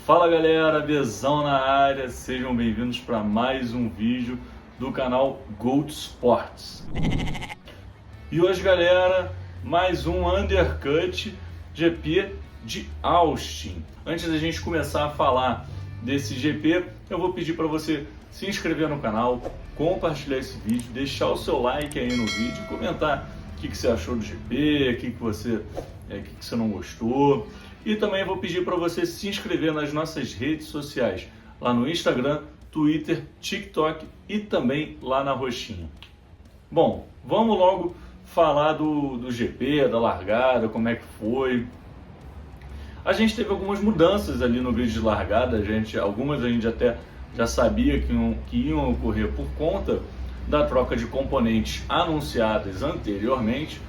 Fala galera, Bezão na área, sejam bem-vindos para mais um vídeo do canal Gold Sports. E hoje galera, mais um Undercut GP de Austin. Antes da gente começar a falar desse GP, eu vou pedir para você se inscrever no canal, compartilhar esse vídeo, deixar o seu like aí no vídeo, comentar o que você achou do GP, o que você não gostou. E também vou pedir para você se inscrever nas nossas redes sociais, lá no Instagram, Twitter, TikTok e também lá na roxinha. Bom, vamos logo falar do GP, da largada, como é que foi. A gente teve algumas mudanças ali no grid de largada, algumas a gente até já sabia que iam ocorrer por conta da troca de componentes anunciadas anteriormente,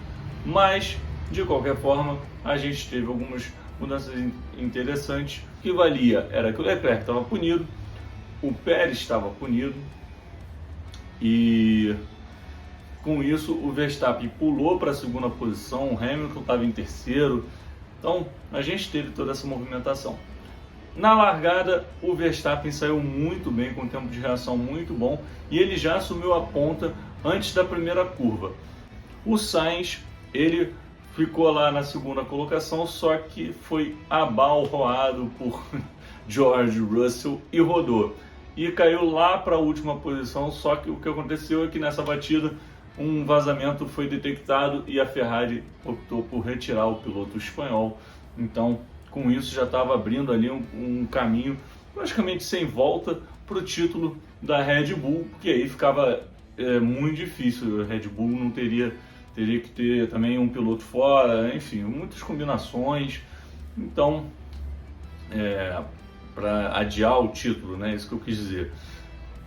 mas de qualquer forma a gente teve algumas mudanças interessantes. O que valia era que o Leclerc estava punido, o Pérez estava punido e com isso o Verstappen pulou para a segunda posição, o Hamilton estava em terceiro. Então a gente teve toda essa movimentação. Na largada o Verstappen saiu muito bem, com um tempo de reação muito bom, e ele já assumiu a ponta antes da primeira curva. O Sainz, ele ficou lá na segunda colocação, só que foi abalroado por George Russell e rodou. E caiu lá para a última posição, só que o que aconteceu é que nessa batida um vazamento foi detectado e a Ferrari optou por retirar o piloto espanhol. Então, com isso já estava abrindo ali um caminho praticamente sem volta para o título da Red Bull, porque aí ficava muito difícil. A Red Bull não teria que ter também um piloto fora, enfim, muitas combinações. Então, para adiar o título, né? Isso que eu quis dizer.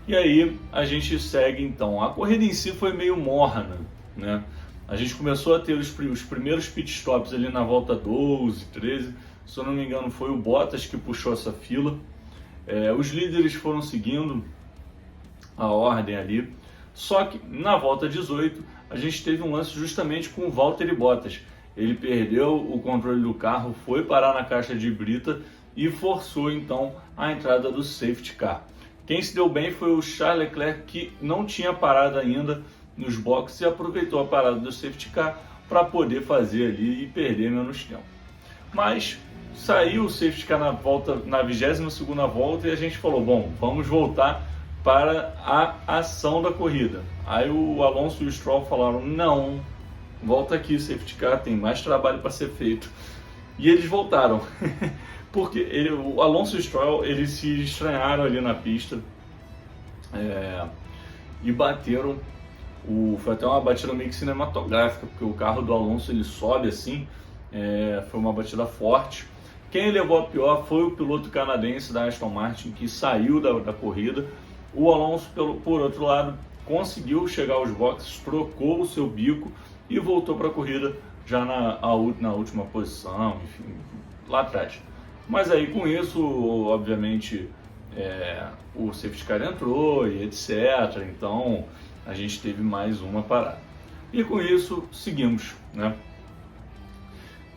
E aí a gente segue então. A corrida em si foi meio morna, né? A gente começou a ter os primeiros pitstops ali na volta 12, 13. Se eu não me engano, foi o Bottas que puxou essa fila. Os líderes foram seguindo a ordem ali. Só que na volta 18 a gente teve um lance justamente com o Valtteri Bottas. Ele perdeu o controle do carro, foi parar na caixa de brita e forçou então a entrada do safety car. Quem se deu bem foi o Charles Leclerc, que não tinha parado ainda nos boxes e aproveitou a parada do safety car para poder fazer ali e perder menos tempo. Mas saiu o safety car na 22ª volta e a gente falou, bom, vamos voltar para a ação da corrida. Aí o Alonso e o Stroll falaram, não, volta aqui, safety car, tem mais trabalho para ser feito. E eles voltaram, porque o Alonso e o Stroll, eles se estranharam ali na pista e bateram. Foi até uma batida meio que cinematográfica, porque o carro do Alonso ele sobe assim, foi uma batida forte. Quem levou a pior foi o piloto canadense da Aston Martin, que saiu da corrida. O Alonso, por outro lado, conseguiu chegar aos boxes, trocou o seu bico e voltou para a corrida já na última posição, enfim, lá atrás. Mas aí com isso, obviamente, o safety car entrou e etc. Então a gente teve mais uma parada. E com isso seguimos, né?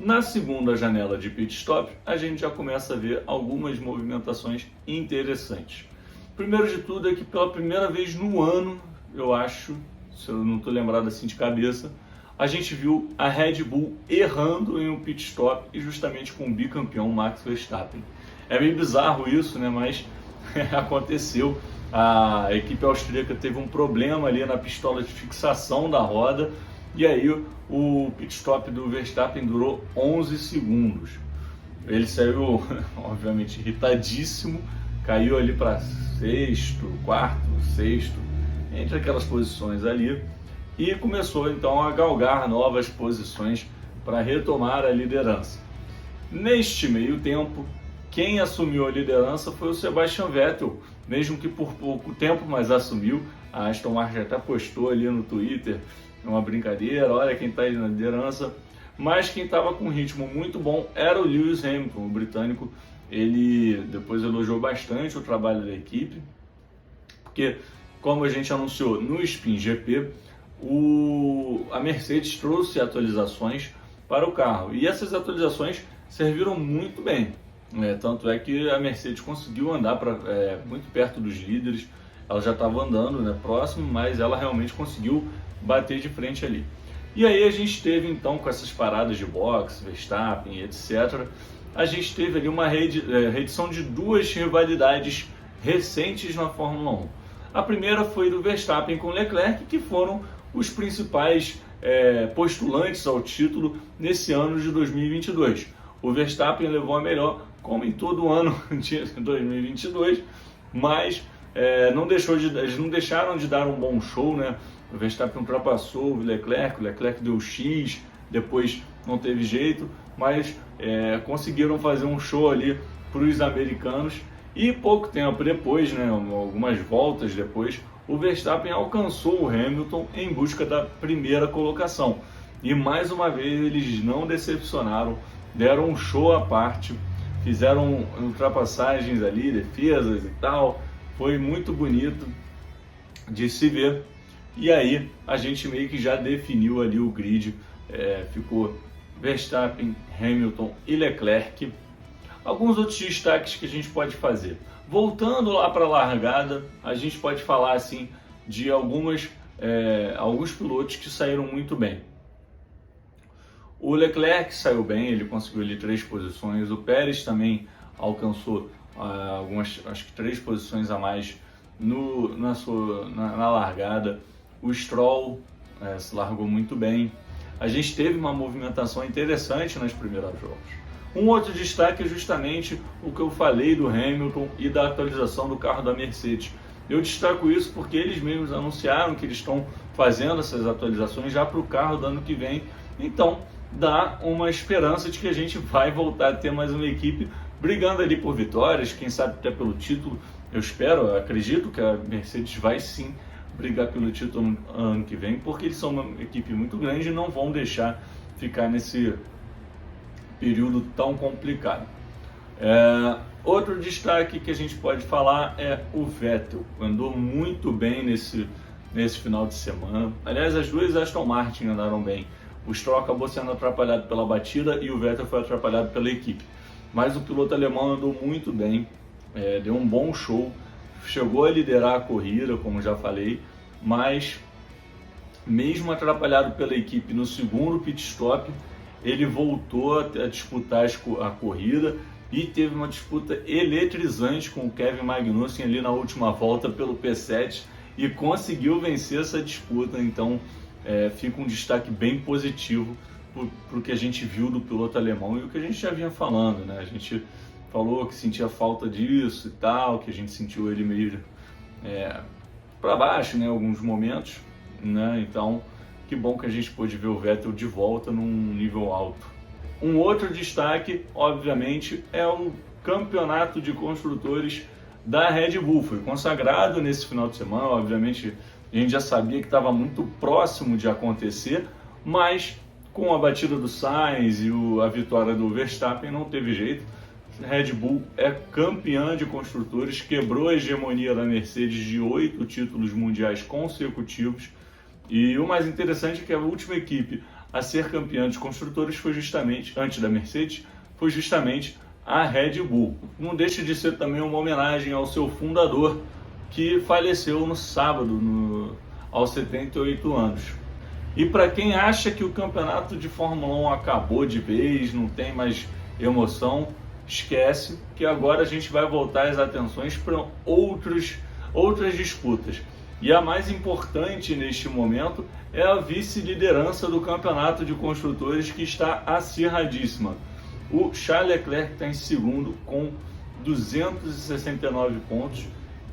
Na segunda janela de pit stop, a gente já começa a ver algumas movimentações interessantes. Primeiro de tudo é que pela primeira vez no ano, eu acho, se eu não estou lembrado assim de cabeça, a gente viu a Red Bull errando em um pit stop e justamente com o bicampeão Max Verstappen. É meio bizarro isso, né? Mas aconteceu. A equipe austríaca teve um problema ali na pistola de fixação da roda e aí o pit stop do Verstappen durou 11 segundos. Ele saiu, obviamente, irritadíssimo, caiu ali para quarto, sexto, entre aquelas posições ali, e começou então a galgar novas posições para retomar a liderança. Neste meio tempo, quem assumiu a liderança foi o Sebastian Vettel, mesmo que por pouco tempo, mas assumiu. A Aston Martin até postou ali no Twitter, uma brincadeira, olha quem está aí na liderança. Mas quem estava com um ritmo muito bom era o Lewis Hamilton, o britânico. Ele depois elogiou bastante o trabalho da equipe, porque, como a gente anunciou no Spin GP, a Mercedes trouxe atualizações para o carro, e essas atualizações serviram muito bem. Tanto é que a Mercedes conseguiu andar muito perto dos líderes. Ela já estava andando, né, próximo, mas ela realmente conseguiu bater de frente ali. E aí a gente teve então, com essas paradas de boxe, Verstappen, etc., a gente teve ali uma reedição de duas rivalidades recentes na Fórmula 1. A primeira foi do Verstappen com Leclerc, que foram os principais postulantes ao título nesse ano de 2022. O Verstappen levou a melhor, como em todo ano de 2022, mas eles não deixaram de dar um bom show, né? O Verstappen ultrapassou o Leclerc deu X, depois não teve jeito, mas conseguiram fazer um show ali para os americanos. E pouco tempo depois, né, algumas voltas depois, o Verstappen alcançou o Hamilton em busca da primeira colocação. E mais uma vez eles não decepcionaram, deram um show à parte, fizeram ultrapassagens ali, defesas e tal. Foi muito bonito de se ver. E aí a gente meio que já definiu ali o grid, ficou Verstappen, Hamilton e Leclerc. Alguns outros destaques que a gente pode fazer. Voltando lá para a largada, a gente pode falar assim de alguns pilotos que saíram muito bem. O Leclerc saiu bem, ele conseguiu ali 3 posições. O Pérez também alcançou acho que 3 posições a mais na largada. O Stroll se largou muito bem. A gente teve uma movimentação interessante nas primeiras voltas. Um outro destaque é justamente o que eu falei do Hamilton e da atualização do carro da Mercedes. Eu destaco isso porque eles mesmos anunciaram que eles estão fazendo essas atualizações já para o carro do ano que vem. Então, dá uma esperança de que a gente vai voltar a ter mais uma equipe brigando ali por vitórias, quem sabe até pelo título. Eu acredito que a Mercedes vai sim brigar pelo título ano que vem, porque eles são uma equipe muito grande e não vão deixar ficar nesse período tão complicado. Outro destaque que a gente pode falar é o Vettel. Andou muito bem nesse final de semana. Aliás, as duas Aston Martin andaram bem. O Stroll acabou sendo atrapalhado pela batida e o Vettel foi atrapalhado pela equipe. Mas o piloto alemão andou muito bem, deu um bom show, chegou a liderar a corrida, como já falei, mas mesmo atrapalhado pela equipe no segundo pit stop, ele voltou a disputar a corrida e teve uma disputa eletrizante com o Kevin Magnussen ali na última volta pelo P7 e conseguiu vencer essa disputa. Então fica um destaque bem positivo para o que a gente viu do piloto alemão e o que a gente já vinha falando, né? A gente falou que sentia falta disso e tal, que a gente sentiu ele meio para baixo, né, em alguns momentos, né? Então, que bom que a gente pôde ver o Vettel de volta num nível alto. Um outro destaque, obviamente, é o campeonato de construtores da Red Bull. Foi consagrado nesse final de semana, obviamente a gente já sabia que estava muito próximo de acontecer, mas com a batida do Sainz e a vitória do Verstappen não teve jeito. Red Bull é campeã de construtores, quebrou a hegemonia da Mercedes de 8 títulos mundiais consecutivos. E o mais interessante é que a última equipe a ser campeã de construtores foi justamente, antes da Mercedes, foi justamente a Red Bull. Não deixa de ser também uma homenagem ao seu fundador, que faleceu no sábado, aos 78 anos. E para quem acha que o campeonato de Fórmula 1 acabou de vez, não tem mais emoção, esquece que agora a gente vai voltar as atenções para outras disputas. E a mais importante neste momento é a vice-liderança do campeonato de construtores, que está acirradíssima. O Charles Leclerc está em segundo com 269 pontos,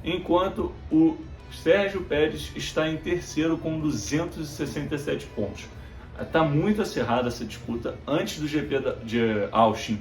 enquanto o Sérgio Pérez está em terceiro com 267 pontos. Está muito acirrada essa disputa. Antes do GP de Austin,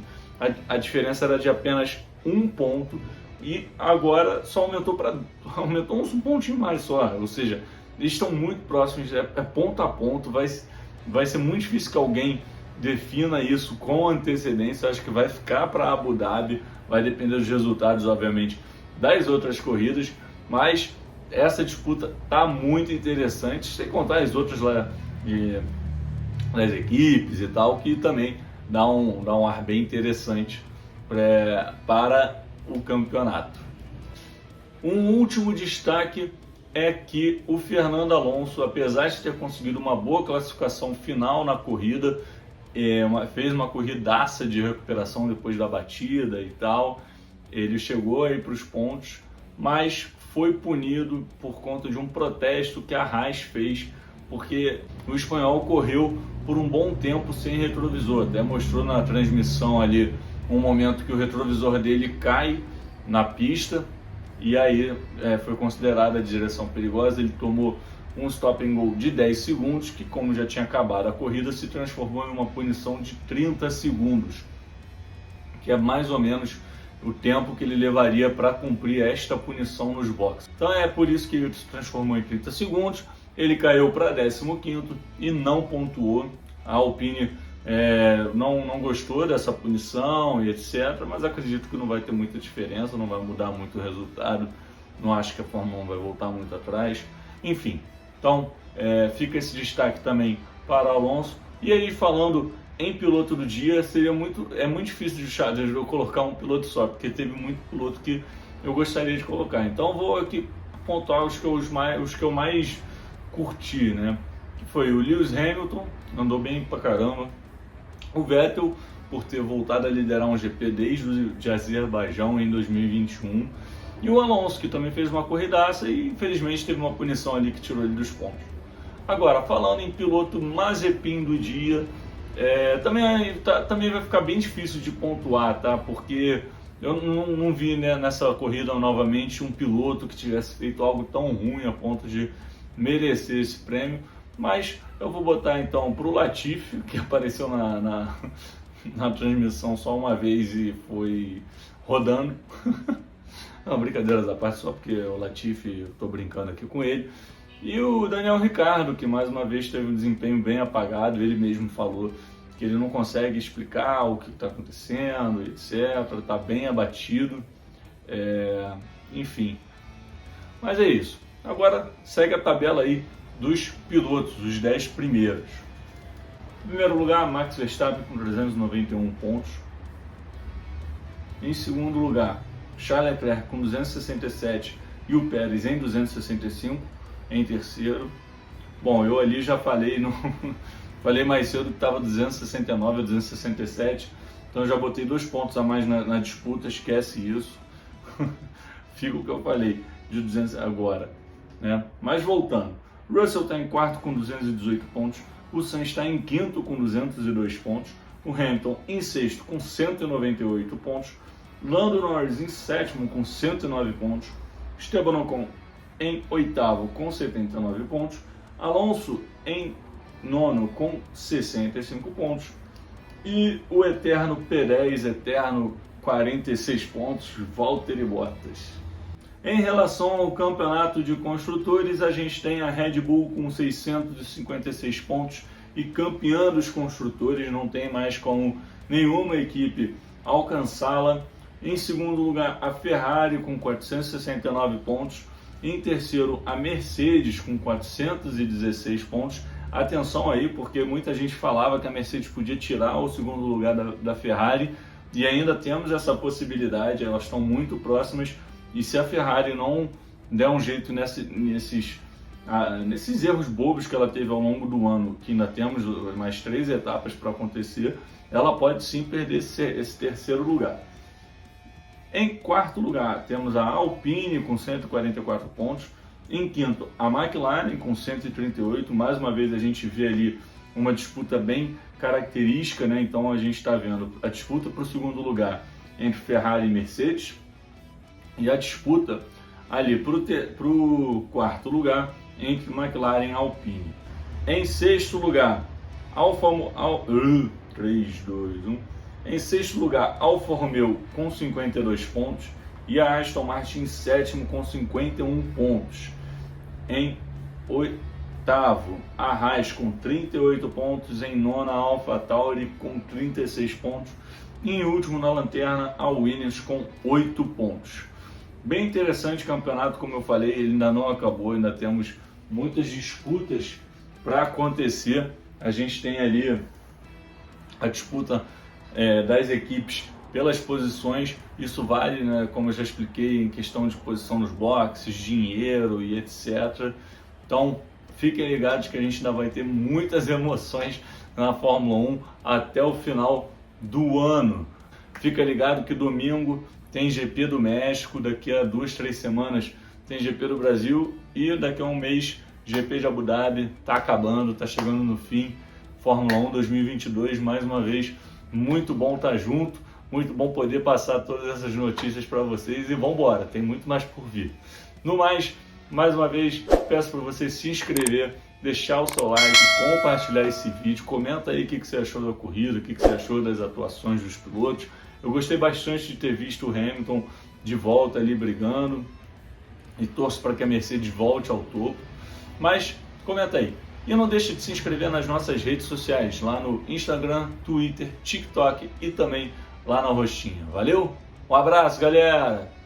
a diferença era de apenas 1 ponto e agora só aumentou uns pontinhos mais só. Ou seja, eles estão muito próximos, é ponto a ponto. Vai ser muito difícil que alguém defina isso com antecedência. Acho que vai ficar para Abu Dhabi, vai depender dos resultados, obviamente, das outras corridas, mas essa disputa está muito interessante, sem contar as outras lá das equipes e tal, que também dá um ar bem interessante para o campeonato. Um último destaque é que o Fernando Alonso, apesar de ter conseguido uma boa classificação final na corrida, fez uma corridaça de recuperação depois da batida e tal, ele chegou aí para os pontos, mas foi punido por conta de um protesto que a Haas fez, porque o espanhol correu por um bom tempo sem retrovisor. Até mostrou na transmissão ali um momento que o retrovisor dele cai na pista, e aí foi considerada a direção perigosa. Ele tomou um stop and go de 10 segundos, que, como já tinha acabado a corrida, se transformou em uma punição de 30 segundos, que é mais ou menos o tempo que ele levaria para cumprir esta punição nos boxes. Então é por isso que ele se transformou em 30 segundos, ele caiu para 15º e não pontuou. A Alpine não gostou dessa punição e etc, mas acredito que não vai ter muita diferença, não vai mudar muito o resultado, não acho que a Fórmula 1 vai voltar muito atrás, enfim. Então fica esse destaque também para Alonso. E aí, falando em piloto do dia, é muito difícil de eu colocar um piloto só, porque teve muito piloto que eu gostaria de colocar. Então vou aqui pontuar os que eu mais curti, né? Que foi o Lewis Hamilton, andou bem pra caramba. O Vettel, por ter voltado a liderar um GP desde o de Azerbaijão em 2021. E o Alonso, que também fez uma corridaça e infelizmente teve uma punição ali que tirou ele dos pontos. Agora, falando em piloto Mazepin do dia, também vai ficar bem difícil de pontuar, tá? Porque eu não vi, né, nessa corrida novamente um piloto que tivesse feito algo tão ruim a ponto de merecer esse prêmio. Mas eu vou botar então para o Latifi, que apareceu na transmissão só uma vez e foi rodando. Não, brincadeiras à parte, só porque o Latifi, eu estou brincando aqui com ele. E o Daniel Ricciardo, que mais uma vez teve um desempenho bem apagado. Ele mesmo falou que ele não consegue explicar o que está acontecendo, etc. Está bem abatido, enfim. Mas é isso. Agora segue a tabela aí dos pilotos, os 10 primeiros. Em primeiro lugar, Max Verstappen com 391 pontos. Em segundo lugar, Charles Leclerc com 267 e o Pérez em 265. Em terceiro, bom, eu ali já falei, falei mais cedo que estava 269 a 267, então eu já botei 2 pontos a mais na disputa, esquece isso. Fica o que eu falei de 200 agora, né? Mas voltando, Russell está em quarto com 218 pontos, o Sainz está em quinto com 202 pontos, o Hamilton em sexto com 198 pontos, Lando Norris em sétimo com 109 pontos, Esteban Ocon em oitavo com 79 pontos, Alonso em nono com 65 pontos e o eterno Pérez, 46 pontos, Valtteri Bottas. Em relação ao campeonato de construtores, a gente tem a Red Bull com 656 pontos e campeã dos construtores, não tem mais como nenhuma equipe alcançá-la. Em segundo lugar, a Ferrari com 469 pontos. Em terceiro, a Mercedes com 416 pontos. Atenção aí, porque muita gente falava que a Mercedes podia tirar o segundo lugar da Ferrari, e ainda temos essa possibilidade, elas estão muito próximas, e se a Ferrari não der um jeito nesses erros bobos que ela teve ao longo do ano, que ainda temos mais 3 etapas para acontecer, ela pode sim perder esse terceiro lugar. Em quarto lugar, temos a Alpine com 144 pontos. Em quinto, a McLaren com 138. Mais uma vez a gente vê ali uma disputa bem característica, né? Então a gente está vendo a disputa para o segundo lugar entre Ferrari e Mercedes. E a disputa ali para o quarto lugar entre McLaren e Alpine. Em sexto lugar, Em sexto lugar, Alfa Romeo com 52 pontos e a Aston Martin em sétimo com 51 pontos. Em oitavo, a Haas com 38 pontos, em nona, a AlphaTauri com 36 pontos e em último na lanterna, a Williams com 8 pontos. Bem interessante o campeonato, como eu falei, ele ainda não acabou, ainda temos muitas disputas para acontecer. A gente tem ali a disputa das equipes pelas posições. Isso vale, né, como eu já expliquei, em questão de posição nos boxes, dinheiro e etc. Então, fiquem ligados que a gente ainda vai ter muitas emoções na Fórmula 1 até o final do ano. Fica ligado que domingo tem GP do México, daqui a 2, 3 semanas tem GP do Brasil e daqui a um mês GP de Abu Dhabi. Tá acabando, tá chegando no fim. Fórmula 1 2022, mais uma vez, muito bom estar junto, muito bom poder passar todas essas notícias para vocês e vamos embora, tem muito mais por vir. No mais uma vez, peço para você se inscrever, deixar o seu like, compartilhar esse vídeo, comenta aí o que você achou da corrida, o que você achou das atuações dos pilotos. Eu gostei bastante de ter visto o Hamilton de volta ali brigando e torço para que a Mercedes volte ao topo, mas comenta aí. E não deixe de se inscrever nas nossas redes sociais, lá no Instagram, Twitter, TikTok e também lá na Roxinha. Valeu? Um abraço, galera!